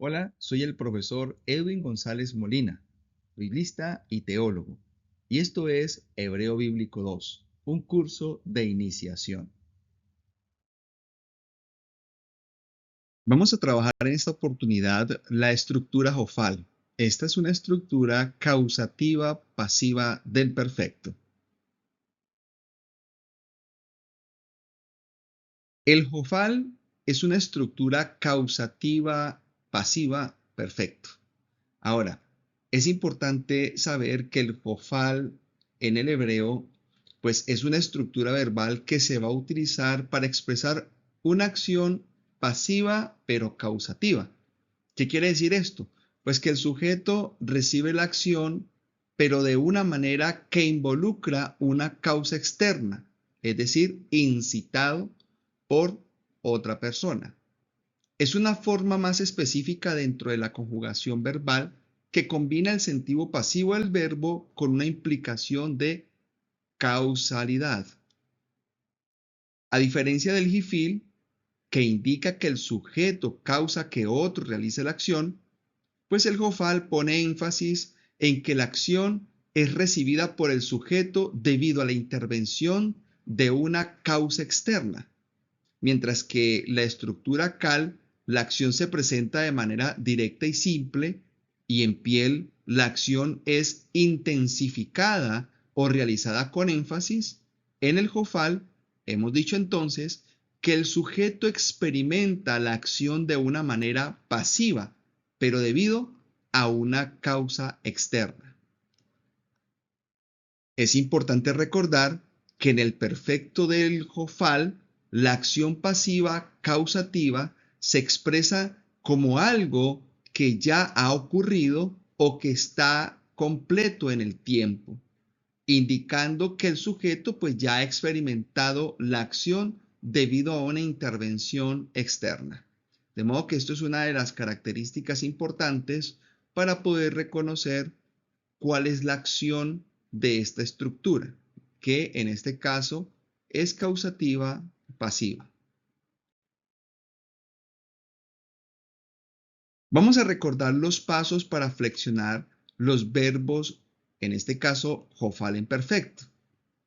Hola, soy el profesor Edwin González Molina, biblista y teólogo, y esto es Hebreo Bíblico 2, un curso de iniciación. Vamos a trabajar en esta oportunidad la estructura Jofal. Esta es una estructura causativa pasiva del perfecto. El Jofal es una estructura causativa pasiva perfecto. Ahora, es importante saber que el Jofal en el hebreo, pues es una estructura verbal que se va a utilizar para expresar una acción pasiva pero causativa. ¿Qué quiere decir esto? Pues que el sujeto recibe la acción, pero de una manera que involucra una causa externa, es decir, incitado por otra persona. Es una forma más específica dentro de la conjugación verbal que combina el sentido pasivo del verbo con una implicación de causalidad. A diferencia del jifil, que indica que el sujeto causa que otro realice la acción, pues el jofal pone énfasis en que la acción es recibida por el sujeto debido a la intervención de una causa externa, mientras que la estructura cal, la acción se presenta de manera directa y simple, y en piel la acción es intensificada o realizada con énfasis. En el jofal hemos dicho entonces que el sujeto experimenta la acción de una manera pasiva, pero debido a una causa externa. Es importante recordar que en el perfecto del Jofal, la acción pasiva causativa se expresa como algo que ya ha ocurrido o que está completo en el tiempo, indicando que el sujeto pues ya ha experimentado la acción debido a una intervención externa. De modo que esto es una de las características importantes para poder reconocer cuál es la acción de esta estructura, que en este caso es causativa pasiva. Vamos a recordar los pasos para flexionar los verbos, en este caso, Jofal en perfecto.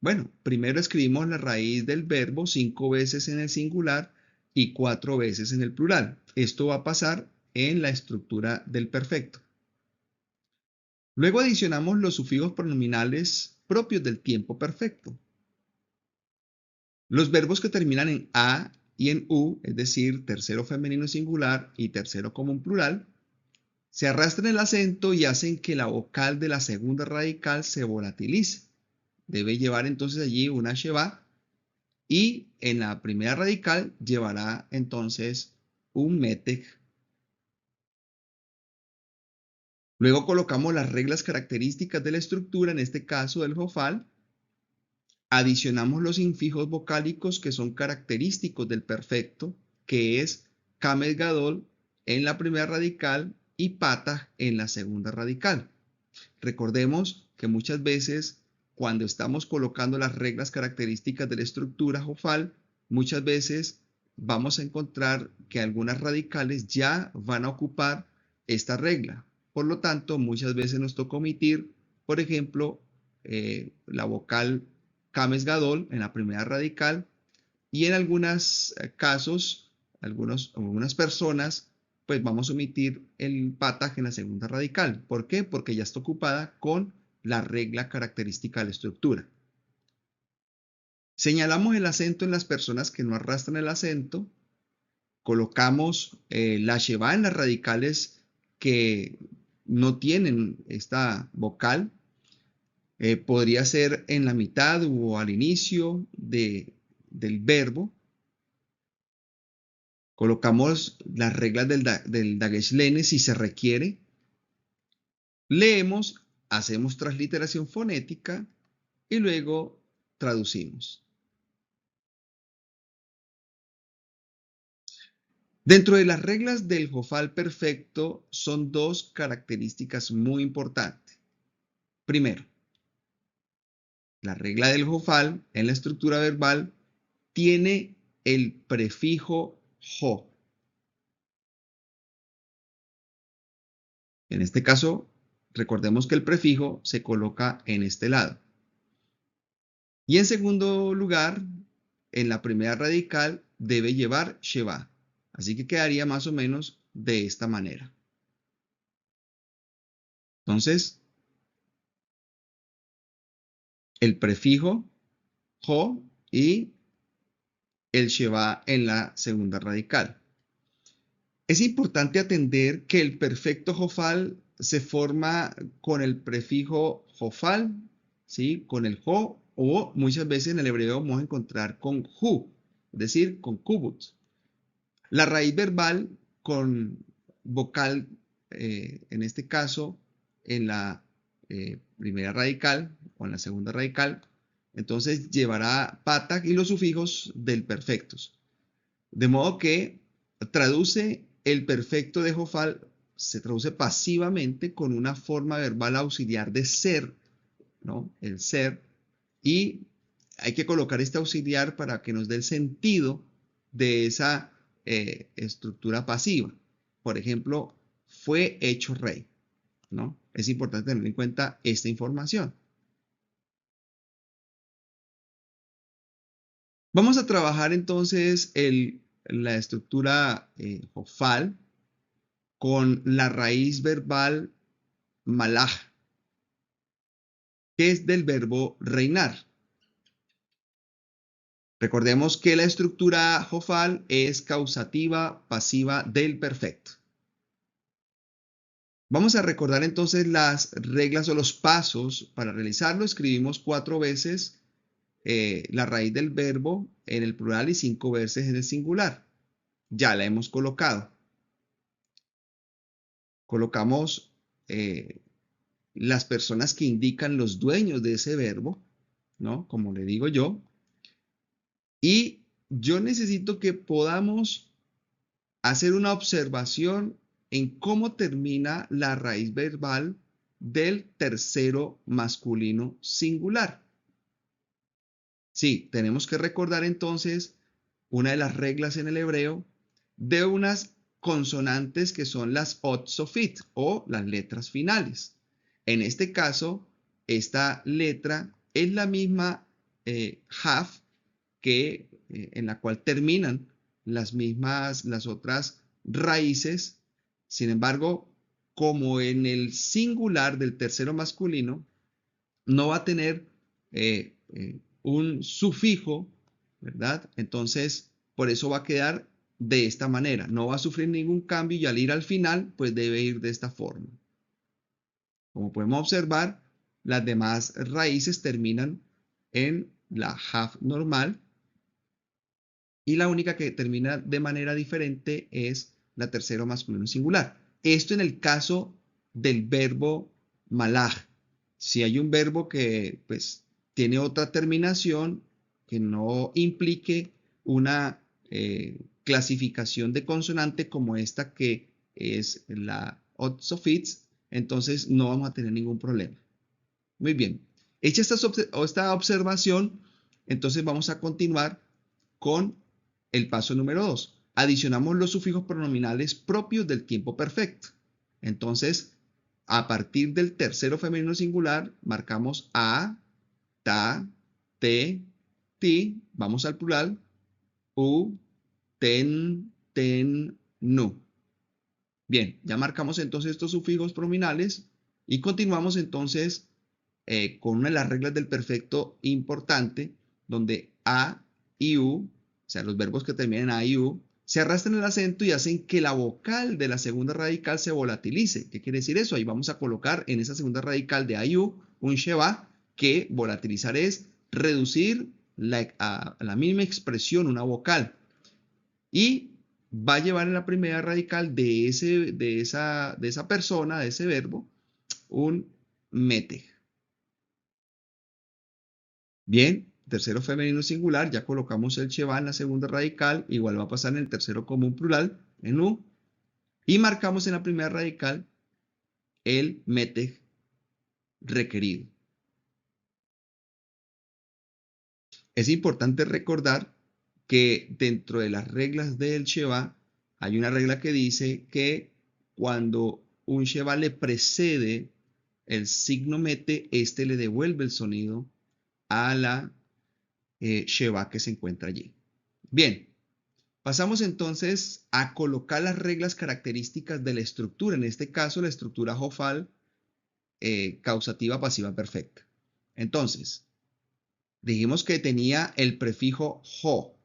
Bueno, primero escribimos la raíz del verbo 5 veces en el singular y 4 veces en el plural. Esto va a pasar en la estructura del perfecto. Luego adicionamos los sufijos pronominales propios del tiempo perfecto. Los verbos que terminan en a y en u, es decir, tercero femenino singular y tercero común plural, se arrastran el acento y hacen que la vocal de la segunda radical se volatilice. Debe llevar entonces allí una sheva y en la primera radical llevará entonces un metec. Luego colocamos las reglas características de la estructura, en este caso del jofal. Adicionamos los infijos vocálicos que son característicos del perfecto, que es kamed gadol en la primera radical y patah en la segunda radical. Recordemos que muchas veces cuando estamos colocando las reglas características de la estructura jofal, muchas veces vamos a encontrar que algunas radicales ya van a ocupar esta regla. Por lo tanto, muchas veces nos toca omitir, por ejemplo, la vocal kames gadol en la primera radical, y en algunos casos, algunas personas, pues vamos a omitir el patah en la segunda radical. ¿Por qué? Porque ya está ocupada con la regla característica de la estructura. Señalamos el acento en las personas que no arrastran el acento. Colocamos la sheva en las radicales que no tienen esta vocal. Podría ser en la mitad o al inicio del verbo. Colocamos las reglas del Dagesh Lene si se requiere. Leemos, hacemos transliteración fonética y luego traducimos. Dentro de las reglas del Jofal perfecto son dos características muy importantes. Primero, la regla del Jofal en la estructura verbal tiene el prefijo jo. En este caso, recordemos que el prefijo se coloca en este lado. Y en segundo lugar, en la primera radical debe llevar sheva. Así que quedaría más o menos de esta manera. Entonces, el prefijo jo y el sheva en la segunda radical. Es importante atender que el perfecto jofal se forma con el prefijo jofal, ¿sí? Con el jo, o muchas veces en el hebreo vamos a encontrar con ju, es decir, con kubut. La raíz verbal con vocal, en este caso, en la primera radical o en la segunda radical, entonces llevará patak y los sufijos del perfectos. De modo que traduce el perfecto de Jofal, se traduce pasivamente con una forma verbal auxiliar de ser, ¿no? El ser, y hay que colocar este auxiliar para que nos dé el sentido de esa estructura pasiva. Por ejemplo, fue hecho rey, ¿no? Es importante tener en cuenta esta información. Vamos a trabajar entonces la estructura Jofal con la raíz verbal malaj, que es del verbo reinar. Recordemos que la estructura jofal es causativa pasiva del perfecto. Vamos a recordar entonces las reglas o los pasos para realizarlo. Escribimos 4 veces la raíz del verbo en el plural y 5 veces en el singular. Ya la hemos colocado. Colocamos las personas que indican los dueños de ese verbo, ¿no? Como le digo yo. Y yo necesito que podamos hacer una observación en cómo termina la raíz verbal del tercero masculino singular. Sí, tenemos que recordar entonces una de las reglas en el hebreo de unas consonantes que son las ot sofit o las letras finales. En este caso, esta letra es la misma haf que en la cual terminan las otras raíces. Sin embargo, como en el singular del tercero masculino, no va a tener un sufijo, ¿verdad? Entonces, por eso va a quedar de esta manera. No va a sufrir ningún cambio y al ir al final, pues debe ir de esta forma. Como podemos observar, las demás raíces terminan en la haf normal y la única que termina de manera diferente es la tercero masculino singular. Esto en el caso del verbo malaj. Si hay un verbo que pues tiene otra terminación que no implique una clasificación de consonante como esta que es la odd suffix, entonces no vamos a tener ningún problema. Muy bien. Hecha esta observación, entonces vamos a continuar con el paso número 2. Adicionamos los sufijos pronominales propios del tiempo perfecto. Entonces, a partir del tercero femenino singular, marcamos a, ta, te, ti. Vamos al plural. U, ten, nu. Bien, ya marcamos entonces estos sufijos pronominales y continuamos entonces con una de las reglas del perfecto importante, donde a y u, o sea, los verbos que terminan en a y u, se arrastran el acento y hacen que la vocal de la segunda radical se volatilice. ¿Qué quiere decir eso? Ahí vamos a colocar en esa segunda radical de a y u un sheva, que volatilizar es reducir a la misma expresión una vocal. Y va a llevar en la primera radical de esa persona, de ese verbo, un mete. Bien, tercero femenino singular, ya colocamos el sheva en la segunda radical, igual va a pasar en el tercero común plural, en u, y marcamos en la primera radical el mete requerido. Es importante recordar que dentro de las reglas del sheva hay una regla que dice que cuando un sheva le precede el signo mete, este le devuelve el sonido a la sheva que se encuentra allí. Bien, pasamos entonces a colocar las reglas características de la estructura, en este caso la estructura Jofal causativa pasiva perfecta. Entonces, dijimos que tenía el prefijo jo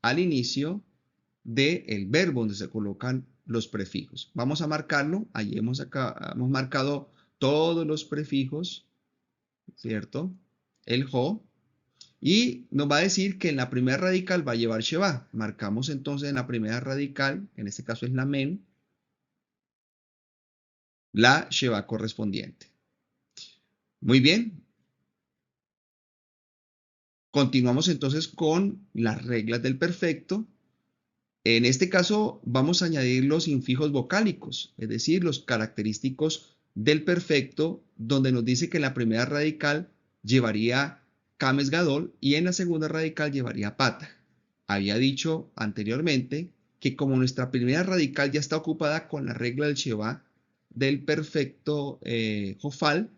al inicio del verbo donde se colocan los prefijos. Vamos a marcarlo. Allí hemos marcado todos los prefijos, ¿cierto? El jo. Y nos va a decir que en la primera radical va a llevar sheva. Marcamos entonces en la primera radical, en este caso es la men, la sheva correspondiente. Muy bien. Continuamos entonces con las reglas del perfecto. En este caso vamos a añadir los infijos vocálicos, es decir, los característicos del perfecto, donde nos dice que en la primera radical llevaría kames gadol y en la segunda radical llevaría pata. Había dicho anteriormente que como nuestra primera radical ya está ocupada con la regla del sheva del perfecto jofal,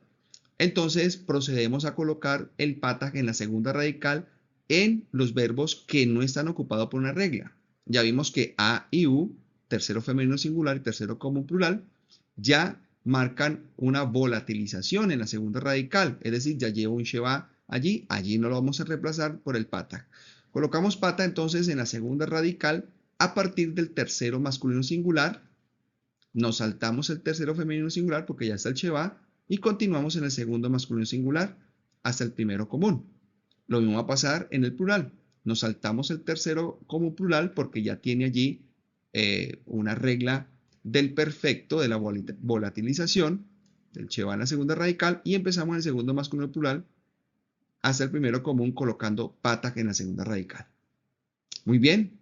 entonces procedemos a colocar el pata en la segunda radical en los verbos que no están ocupados por una regla. Ya vimos que A y U, tercero femenino singular y tercero común plural, ya marcan una volatilización en la segunda radical, es decir, ya llevo un sheva allí no lo vamos a reemplazar por el pata. Colocamos pata entonces en la segunda radical a partir del tercero masculino singular, nos saltamos el tercero femenino singular porque ya está el sheva y continuamos en el segundo masculino singular hasta el primero común. Lo mismo va a pasar en el plural. Nos saltamos el tercero común plural porque ya tiene allí una regla del perfecto de la volatilización del sheva en la segunda radical y empezamos en el segundo masculino plural hasta el primero común colocando pata en la segunda radical. Muy bien.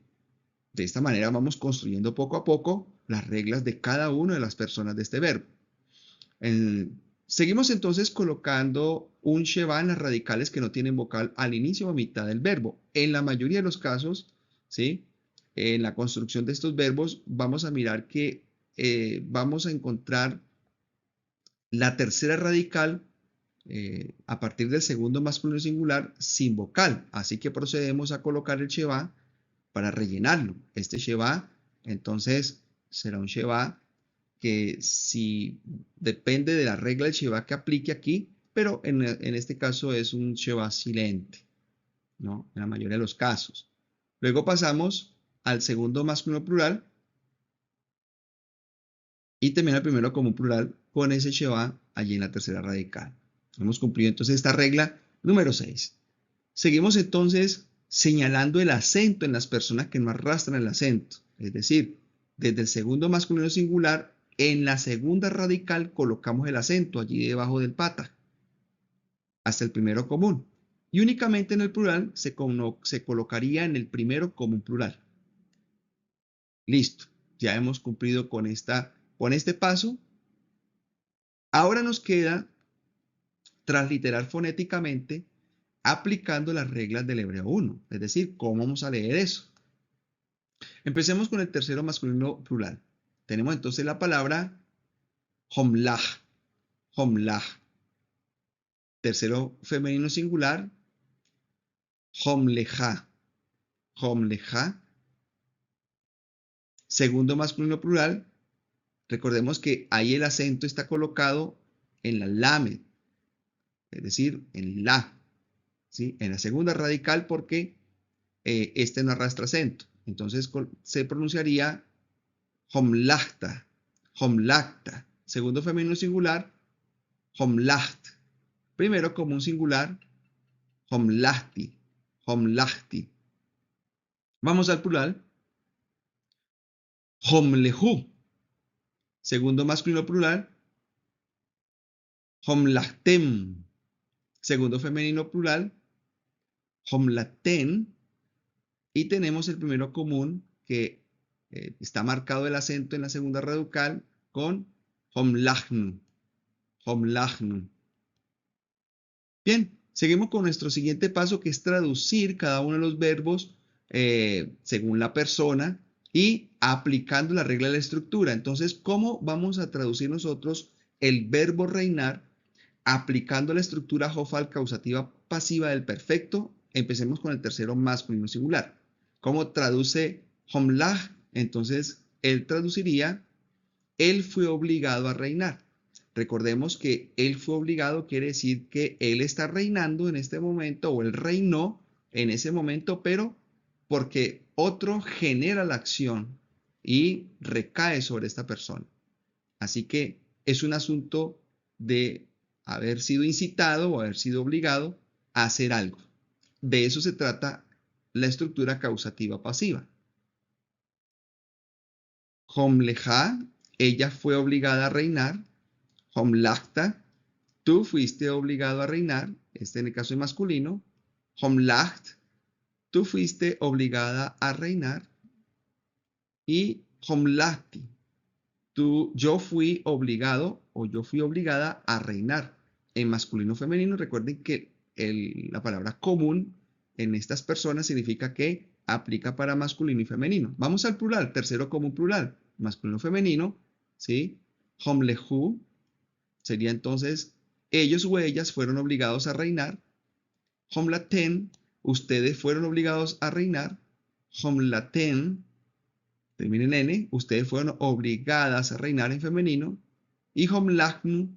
De esta manera vamos construyendo poco a poco las reglas de cada una de las personas de este verbo. Seguimos entonces colocando un sheva en las radicales que no tienen vocal al inicio o a mitad del verbo. En la mayoría de los casos, ¿sí? En la construcción de estos verbos vamos a mirar que vamos a encontrar la tercera radical a partir del segundo masculino singular sin vocal. Así que procedemos a colocar el sheva para rellenarlo. Este sheva, entonces, será un sheva que si depende de la regla del sheva que aplique aquí, pero en este caso es un sheva silente, ¿no? En la mayoría de los casos. Luego pasamos al segundo masculino plural y también al primero común plural con ese sheva allí en la tercera radical. Hemos cumplido entonces esta regla número 6. Seguimos entonces señalando el acento en las personas que no arrastran el acento. Es decir, desde el segundo masculino singular, en la segunda radical colocamos el acento allí debajo del pata, hasta el primero común. Y únicamente en el plural se colocaría en el primero común plural. Listo, ya hemos cumplido con este paso. Ahora nos queda transliterar fonéticamente aplicando las reglas del hebreo 1, es decir, ¿cómo vamos a leer eso? Empecemos con el tercero masculino plural. Tenemos entonces la palabra homlach, homlach. Tercero femenino singular, homleja, homleja. Segundo masculino plural, recordemos que ahí el acento está colocado en la lamed, es decir, en la, ¿sí? En la segunda radical porque este no arrastra acento. Entonces se pronunciaría homlachta, homlachta. Segundo femenino singular, homlacht. Primero común singular, homlachti, homlachti. Vamos al plural, homlehu. Segundo masculino plural, homlachtem. Segundo femenino plural, homlaten. Y tenemos el primero común que está marcado el acento en la segunda radical con homlachnu, homlachnu. Bien, seguimos con nuestro siguiente paso que es traducir cada uno de los verbos según la persona y aplicando la regla de la estructura. Entonces, ¿cómo vamos a traducir nosotros el verbo reinar aplicando la estructura Hofal causativa pasiva del perfecto? Empecemos con el tercero masculino singular. ¿Cómo traduce Homlach? Entonces, él traduciría, él fue obligado a reinar. Recordemos que él fue obligado quiere decir que él está reinando en este momento o él reinó en ese momento, pero porque otro genera la acción y recae sobre esta persona. Así que es un asunto de haber sido incitado o haber sido obligado a hacer algo. De eso se trata la estructura causativa pasiva. Homleja, ella fue obligada a reinar. Homlachta, tú fuiste obligado a reinar. Este en el caso de masculino. Homlacht, tú fuiste obligada a reinar. Y homlachti, yo fui obligado o yo fui obligada a reinar. En masculino femenino, recuerden que la palabra común en estas personas significa que aplica para masculino y femenino. Vamos al plural, tercero común plural, masculino femenino, ¿sí? Homlehu sería entonces, ellos o ellas fueron obligados a reinar. Homlaten, ustedes fueron obligados a reinar. Homlaten, termina en N, ustedes fueron obligadas a reinar en femenino. Y homlachnu,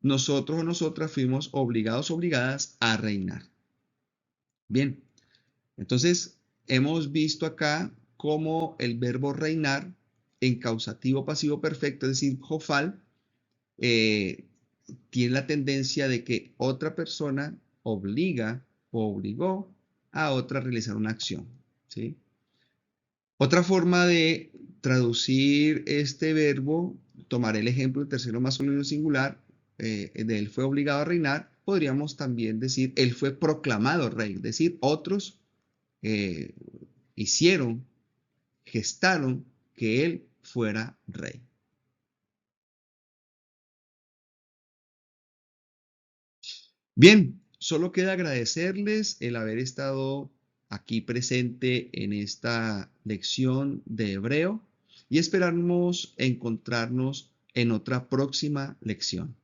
nosotros o nosotras fuimos obligados o obligadas a reinar. Bien, entonces hemos visto acá cómo el verbo reinar en causativo pasivo perfecto, es decir, Hofal, tiene la tendencia de que otra persona obliga o obligó a otra a realizar una acción, ¿sí? Otra forma de traducir este verbo, tomar el ejemplo del tercero masculino singular, de él fue obligado a reinar, podríamos también decir, él fue proclamado rey, es decir, otros eh, hicieron, gestaron que él fuera rey. Bien, solo queda agradecerles el haber estado aquí presente en esta lección de hebreo y esperamos encontrarnos en otra próxima lección.